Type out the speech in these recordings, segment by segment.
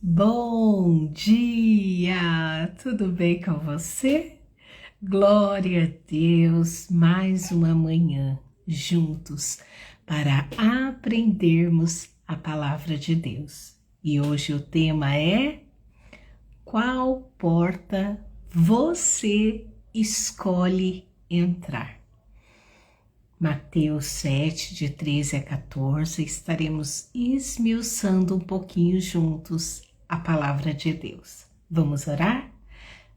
Bom dia! Tudo bem com você? Glória a Deus! Mais uma manhã juntos para aprendermos a palavra de Deus. E hoje o tema é: qual porta você escolhe entrar? Mateus 7, de 13 a 14, estaremos esmiuçando um pouquinho juntos a palavra de Deus. Vamos orar?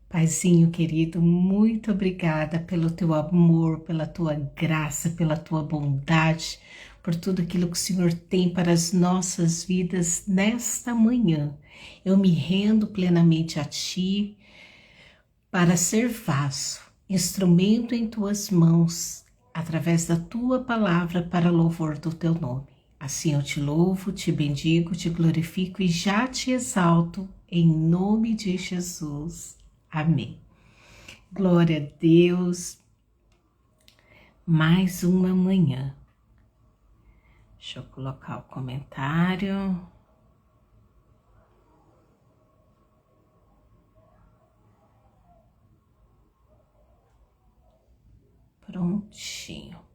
Paizinho querido, muito obrigada pelo teu amor, pela tua graça, pela tua bondade, por tudo aquilo que o Senhor tem para as nossas vidas nesta manhã. Eu me rendo plenamente a Ti para ser vaso, instrumento em Tuas mãos, através da Tua palavra para louvor do Teu nome. Assim eu te louvo, te bendigo, te glorifico e já te exalto em nome de Jesus. Amém. Glória a Deus. Mais uma manhã. Deixa eu colocar o comentário. Prontinho.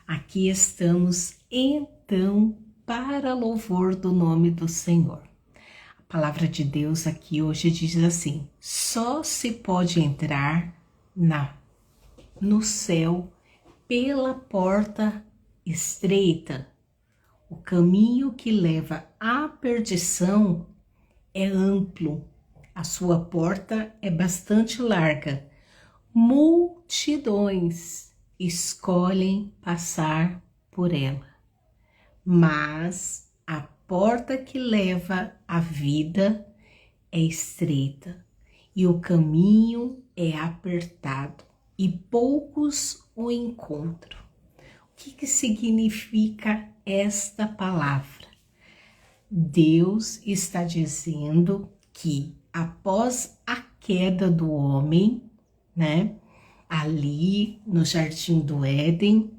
Aqui estamos, então, para louvor do nome do Senhor. A palavra de Deus aqui hoje diz assim: só se pode entrar no céu pela porta estreita. O caminho que leva à perdição é amplo, a sua porta é bastante larga. Multidões escolhem passar por ela, mas a porta que leva à vida é estreita e o caminho é apertado e poucos o encontram. O que significa esta palavra? Deus está dizendo que após a queda do homem, ali no Jardim do Éden,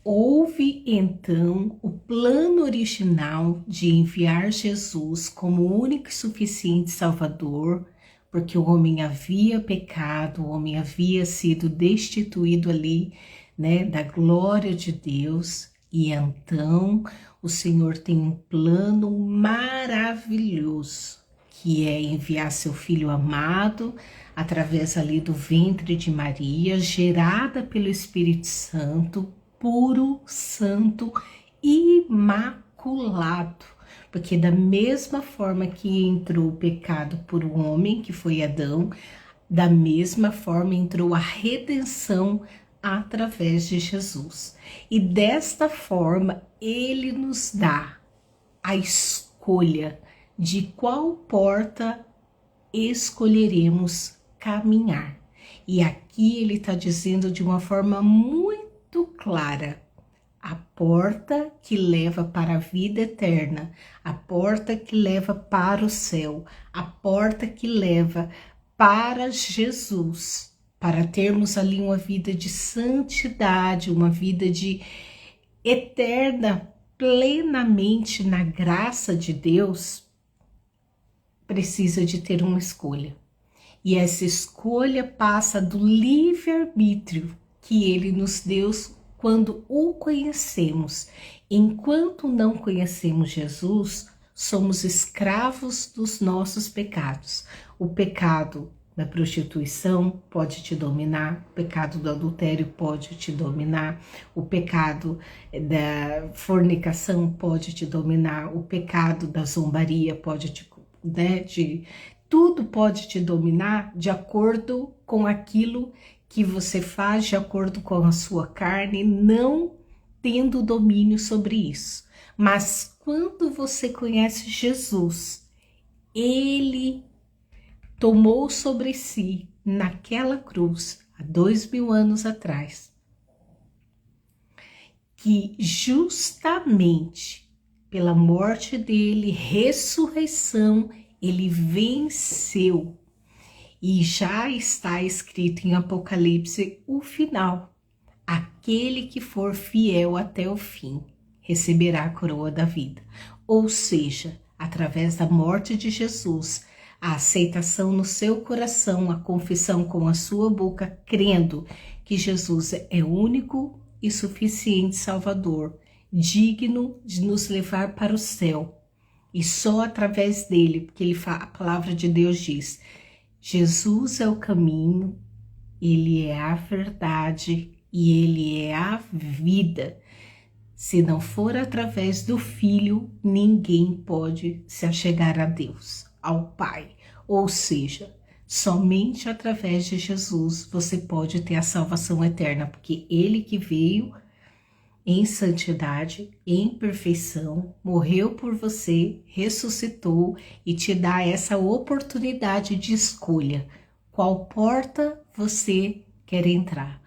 houve então o plano original de enviar Jesus como único e suficiente Salvador, porque o homem havia pecado, o homem havia sido destituído ali, da glória de Deus, e então o Senhor tem um plano maravilhoso, que é enviar seu Filho amado, através ali do ventre de Maria, gerada pelo Espírito Santo, puro, santo, imaculado. Porque da mesma forma que entrou o pecado por um homem, que foi Adão, da mesma forma entrou a redenção através de Jesus. E desta forma, ele nos dá a escolha de qual porta escolheremos caminhar. E aqui ele está dizendo de uma forma muito clara: a porta que leva para a vida eterna, a porta que leva para o céu, a porta que leva para Jesus, para termos ali uma vida de santidade, uma vida de eterna, plenamente na graça de Deus, precisa de ter uma escolha. E essa escolha passa do livre-arbítrio que ele nos deu quando o conhecemos. Enquanto não conhecemos Jesus, somos escravos dos nossos pecados. O pecado da prostituição pode te dominar, o pecado do adultério pode te dominar, o pecado da fornicação pode te dominar, o pecado da zombaria pode te tudo pode te dominar de acordo com aquilo que você faz, de acordo com a sua carne, não tendo domínio sobre isso. Mas quando você conhece Jesus, ele tomou sobre si, naquela cruz, há 2000 anos atrás, que justamente pela morte dele, ressurreição, ele venceu. E já está escrito em Apocalipse o final: aquele que for fiel até o fim receberá a coroa da vida. Ou seja, através da morte de Jesus, a aceitação no seu coração, a confissão com a sua boca, crendo que Jesus é único e suficiente Salvador, digno de nos levar para o céu. E só através dele, porque a palavra de Deus diz, Jesus é o caminho, ele é a verdade e ele é a vida. Se não for através do Filho, ninguém pode se achegar a Deus, ao Pai. Ou seja, somente através de Jesus você pode ter a salvação eterna, porque ele que veio em santidade, em perfeição, morreu por você, ressuscitou e te dá essa oportunidade de escolha. Qual porta você quer entrar?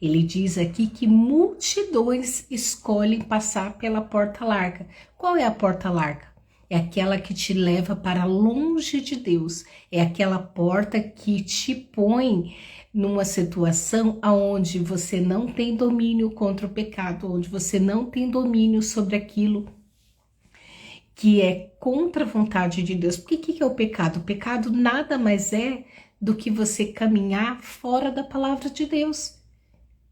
Ele diz aqui que multidões escolhem passar pela porta larga. Qual é a porta larga? É aquela que te leva para longe de Deus. É aquela porta que te põe numa situação onde você não tem domínio contra o pecado, onde você não tem domínio sobre aquilo que é contra a vontade de Deus. Porque o que é o pecado? O pecado nada mais é do que você caminhar fora da palavra de Deus.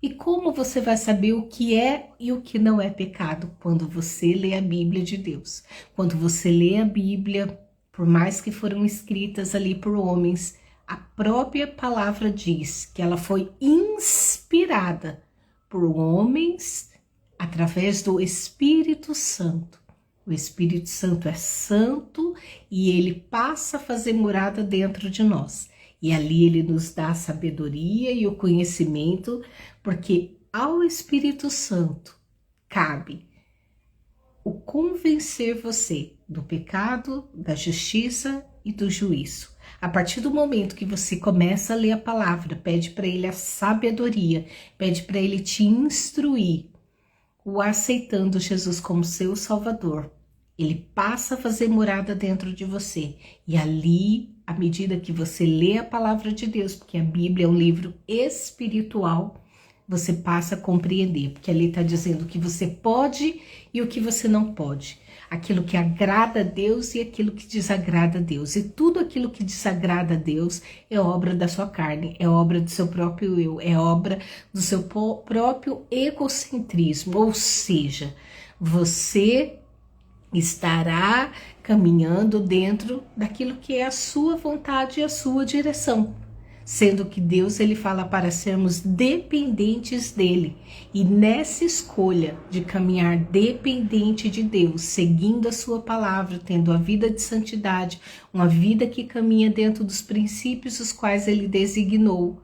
E como você vai saber o que é e o que não é pecado? Quando você lê a Bíblia de Deus. Quando você lê a Bíblia, por mais que foram escritas ali por homens, a própria palavra diz que ela foi inspirada por homens através do Espírito Santo. O Espírito Santo é santo e ele passa a fazer morada dentro de nós. E ali ele nos dá a sabedoria e o conhecimento, porque ao Espírito Santo cabe o convencer você do pecado, da justiça e do juízo. A partir do momento que você começa a ler a palavra, pede para ele a sabedoria, pede para ele te instruir, o aceitando Jesus como seu Salvador, ele passa a fazer morada dentro de você. E ali, à medida que você lê a palavra de Deus, porque a Bíblia é um livro espiritual, você passa a compreender, porque ali está dizendo o que você pode e o que você não pode. Aquilo que agrada a Deus e aquilo que desagrada a Deus. E tudo aquilo que desagrada a Deus é obra da sua carne, é obra do seu próprio eu, é obra do seu próprio egocentrismo. Ou seja, você estará caminhando dentro daquilo que é a sua vontade e a sua direção. Sendo que Deus, ele fala para sermos dependentes dele. E nessa escolha de caminhar dependente de Deus, seguindo a sua palavra, tendo a vida de santidade, uma vida que caminha dentro dos princípios os quais ele designou,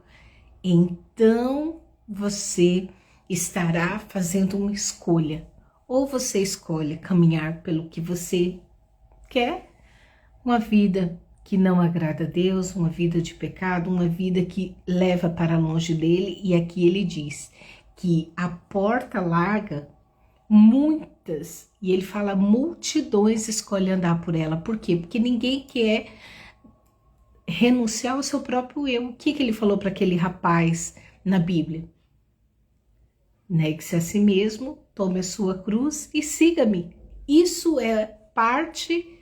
então você estará fazendo uma escolha. Ou você escolhe caminhar pelo que você quer, uma vida que não agrada a Deus, uma vida de pecado, uma vida que leva para longe dele. E aqui ele diz que a porta larga, muitas, e ele fala multidões escolhem andar por ela. Por quê? Porque ninguém quer renunciar ao seu próprio eu. O que ele falou para aquele rapaz na Bíblia? Negue-se a si mesmo, tome a sua cruz e siga-me. Isso é parte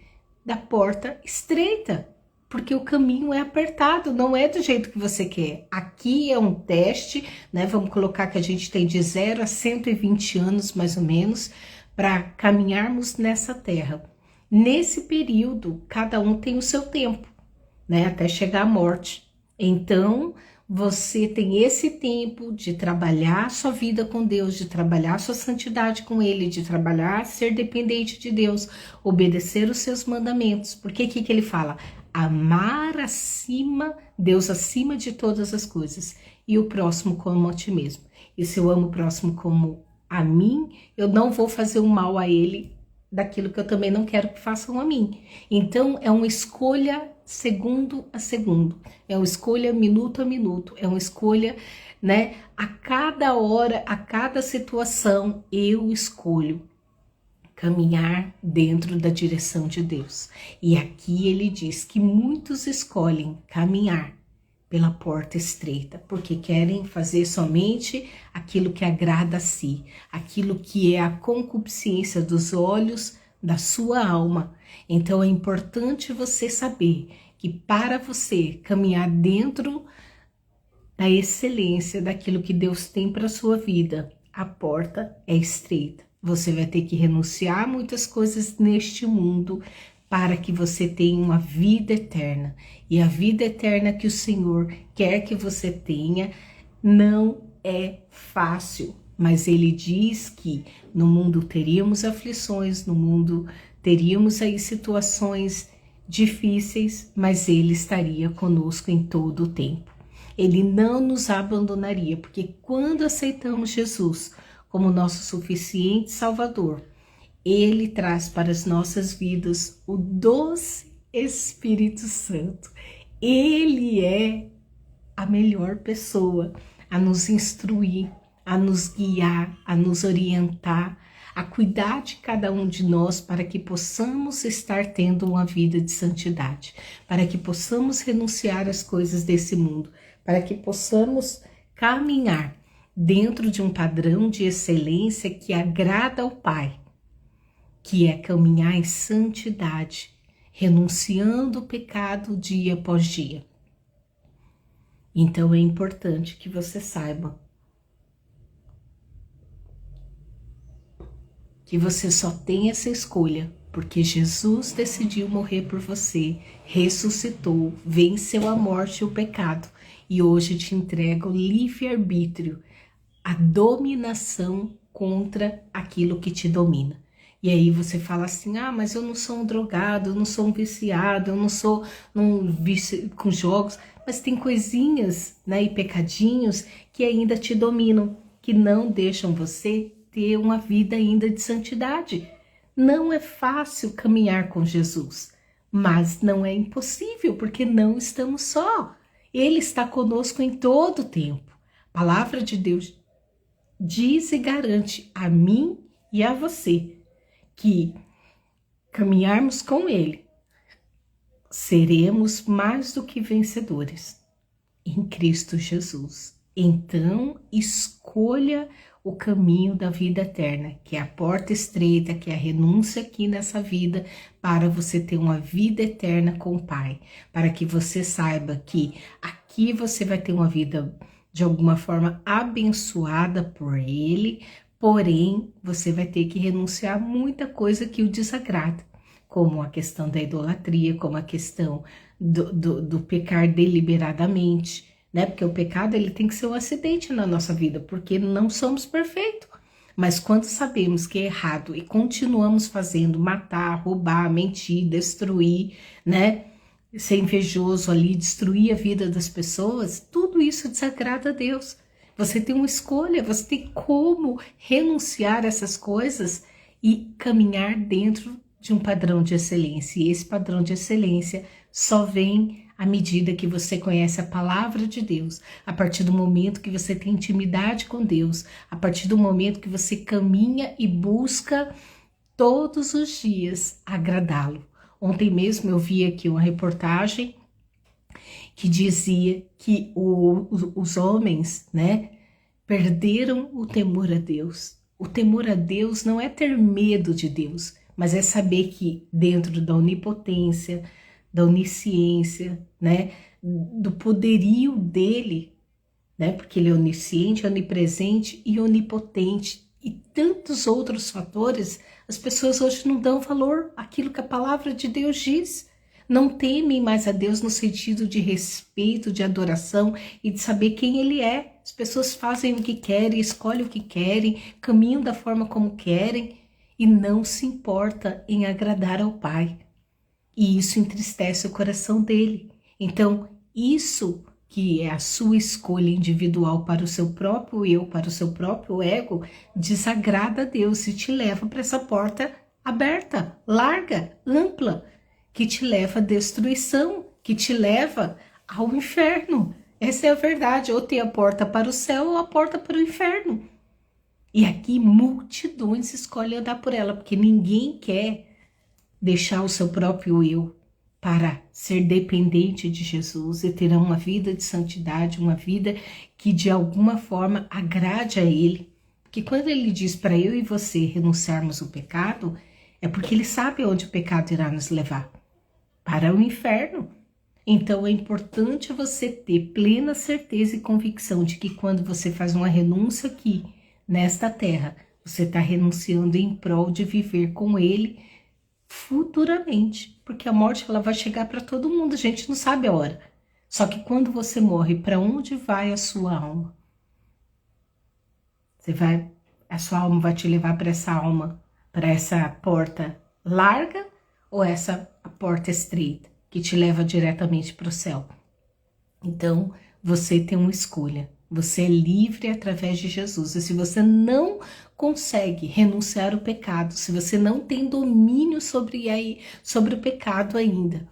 da porta estreita, porque o caminho é apertado, não é do jeito que você quer. Aqui é um teste, né? Vamos colocar que a gente tem de 0 a 120 anos, mais ou menos, para caminharmos nessa terra. Nesse período, cada um tem o seu tempo, né? Até chegar à morte. Então, você tem esse tempo de trabalhar sua vida com Deus, de trabalhar sua santidade com Ele, de trabalhar, ser dependente de Deus, obedecer os seus mandamentos. Porque o que ele fala? Amar Deus acima de todas as coisas e o próximo como a ti mesmo. E se eu amo o próximo como a mim, eu não vou fazer o mal a ele daquilo que eu também não quero que façam a mim. Então, é uma escolha segundo a segundo, é uma escolha minuto a minuto, é uma escolha, né? A cada hora, a cada situação, eu escolho caminhar dentro da direção de Deus. E aqui ele diz que muitos escolhem caminhar pela porta estreita, porque querem fazer somente aquilo que agrada a si, aquilo que é a concupiscência dos olhos, da sua alma. Então é importante você saber que para você caminhar dentro da excelência daquilo que Deus tem para sua vida, a porta é estreita. Você vai ter que renunciar a muitas coisas neste mundo para que você tenha uma vida eterna. E a vida eterna que o Senhor quer que você tenha não é fácil, mas Ele diz que no mundo teríamos aflições, no mundo teríamos aí situações difíceis, mas Ele estaria conosco em todo o tempo. Ele não nos abandonaria, porque quando aceitamos Jesus como nosso suficiente Salvador, Ele traz para as nossas vidas o doce Espírito Santo. Ele é a melhor pessoa a nos instruir, a nos guiar, a nos orientar, a cuidar de cada um de nós para que possamos estar tendo uma vida de santidade, para que possamos renunciar às coisas desse mundo, para que possamos caminhar dentro de um padrão de excelência que agrada ao Pai, que é caminhar em santidade, renunciando o pecado dia após dia. Então é importante que você saiba que você só tem essa escolha porque Jesus decidiu morrer por você, ressuscitou, venceu a morte e o pecado e hoje te entrega o livre-arbítrio, a dominação contra aquilo que te domina. E aí você fala assim, ah, mas eu não sou um drogado, eu não sou um viciado, eu não sou um vício com jogos, mas tem coisinhas, né, e pecadinhos que ainda te dominam, que não deixam você ter uma vida ainda de santidade. Não é fácil caminhar com Jesus, mas não é impossível, porque não estamos só. Ele está conosco em todo o tempo. A palavra de Deus diz e garante a mim e a você que caminharmos com Ele, seremos mais do que vencedores em Cristo Jesus. Então, escolha o caminho da vida eterna, que é a porta estreita, que é a renúncia aqui nessa vida, para você ter uma vida eterna com o Pai, para que você saiba que aqui você vai ter uma vida de alguma forma abençoada por Ele, porém você vai ter que renunciar a muita coisa que o desagrada, como a questão da idolatria, como a questão do pecar deliberadamente, né? Porque o pecado ele tem que ser um acidente na nossa vida, porque não somos perfeitos. Mas quando sabemos que é errado e continuamos fazendo, matar, roubar, mentir, destruir, né? Ser invejoso ali, destruir a vida das pessoas, tudo isso desagrada a Deus. Você tem uma escolha, você tem como renunciar a essas coisas e caminhar dentro de um padrão de excelência. E esse padrão de excelência só vem à medida que você conhece a palavra de Deus, a partir do momento que você tem intimidade com Deus, a partir do momento que você caminha e busca todos os dias agradá-lo. Ontem mesmo eu vi aqui uma reportagem que dizia que os homens, né, perderam o temor a Deus. O temor a Deus não é ter medo de Deus, mas é saber que dentro da onipotência, da onisciência, né, do poderio dele, né, porque ele é onisciente, onipresente e onipotente, e tantos outros fatores, as pessoas hoje não dão valor àquilo que a palavra de Deus diz. Não temem mais a Deus no sentido de respeito, de adoração e de saber quem Ele é. As pessoas fazem o que querem, escolhem o que querem, caminham da forma como querem e não se importa em agradar ao Pai. E isso entristece o coração dele. Então, isso que é a sua escolha individual para o seu próprio eu, para o seu próprio ego, desagrada a Deus e te leva para essa porta aberta, larga, ampla, que te leva à destruição, que te leva ao inferno. Essa é a verdade, ou tem a porta para o céu ou a porta para o inferno. E aqui multidões escolhem andar por ela, porque ninguém quer deixar o seu próprio eu para ser dependente de Jesus e ter uma vida de santidade, uma vida que de alguma forma agrade a Ele. Porque quando Ele diz para eu e você renunciarmos ao pecado, É porque ele sabe onde o pecado irá nos levar, para o inferno. Então é importante você ter plena certeza e convicção de que quando você faz uma renúncia aqui, nesta terra, você está renunciando em prol de viver com ele futuramente. Porque a morte ela vai chegar para todo mundo, a gente não sabe a hora. Só que quando você morre, para onde vai a sua alma? A sua alma vai te levar para essa alma, para essa porta larga ou essa porta estreita, que te leva diretamente para o céu? Então, você tem uma escolha. Você é livre através de Jesus. E se você não consegue renunciar ao pecado, se você não tem domínio sobre o pecado ainda,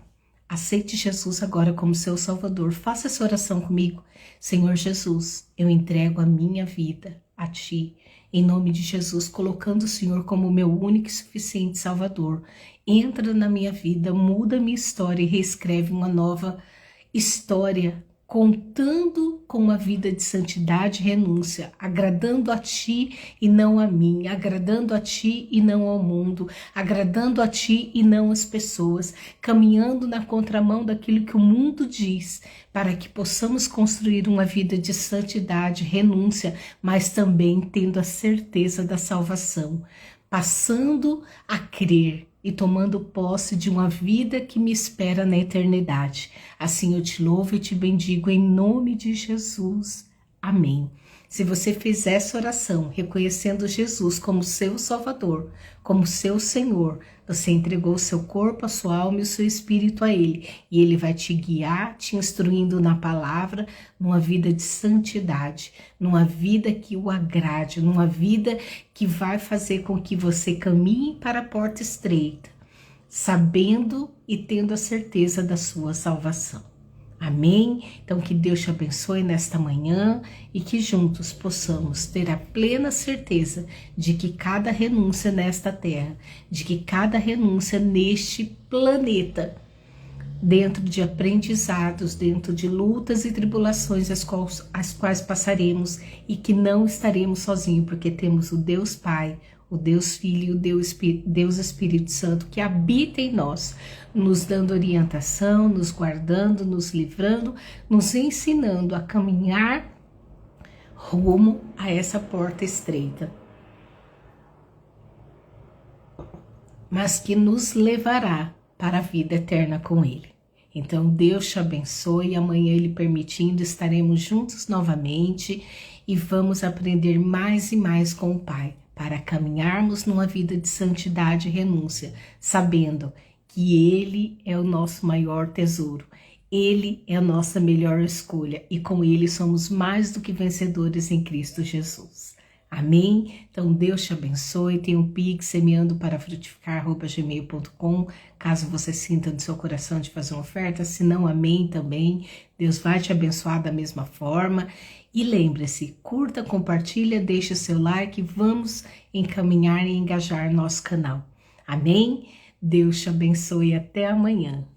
aceite Jesus agora como seu Salvador. Faça essa oração comigo. Senhor Jesus, eu entrego a minha vida a Ti, em nome de Jesus, colocando o Senhor como meu único e suficiente Salvador. Entra na minha vida, muda minha história e reescreve uma nova história, contando com uma vida de santidade e renúncia, agradando a Ti e não a mim, agradando a Ti e não ao mundo, agradando a Ti e não às pessoas, caminhando na contramão daquilo que o mundo diz, para que possamos construir uma vida de santidade, renúncia, mas também tendo a certeza da salvação, passando a crer e tomando posse de uma vida que me espera na eternidade. Assim eu te louvo e te bendigo em nome de Jesus. Amém. Se você fizer essa oração, reconhecendo Jesus como seu Salvador, como seu Senhor, você entregou o seu corpo, a sua alma e o seu espírito a Ele. E Ele vai te guiar, te instruindo na palavra, numa vida de santidade, numa vida que o agrade, numa vida que vai fazer com que você caminhe para a porta estreita, sabendo e tendo a certeza da sua salvação. Amém? Então que Deus te abençoe nesta manhã e que juntos possamos ter a plena certeza de que cada renúncia nesta terra, de que cada renúncia neste planeta, dentro de aprendizados, dentro de lutas e tribulações as quais passaremos e que não estaremos sozinhos, porque temos o Deus Pai, o Deus Filho e o Deus Espírito Santo que habita em nós, nos dando orientação, nos guardando, nos livrando, nos ensinando a caminhar rumo a essa porta estreita, mas que nos levará para a vida eterna com Ele. Então Deus te abençoe, amanhã Ele permitindo estaremos juntos novamente e vamos aprender mais e mais com o Pai, para caminharmos numa vida de santidade e renúncia, sabendo que Ele é o nosso maior tesouro, Ele é a nossa melhor escolha e com Ele somos mais do que vencedores em Cristo Jesus. Amém? Então Deus te abençoe, tem um Pix semeando para frutificar@gmail.com, caso você sinta no seu coração de fazer uma oferta, se não, amém também, Deus vai te abençoar da mesma forma. E lembre-se, curta, compartilha, deixa o seu like, vamos encaminhar e engajar nosso canal. Amém? Deus te abençoe e até amanhã.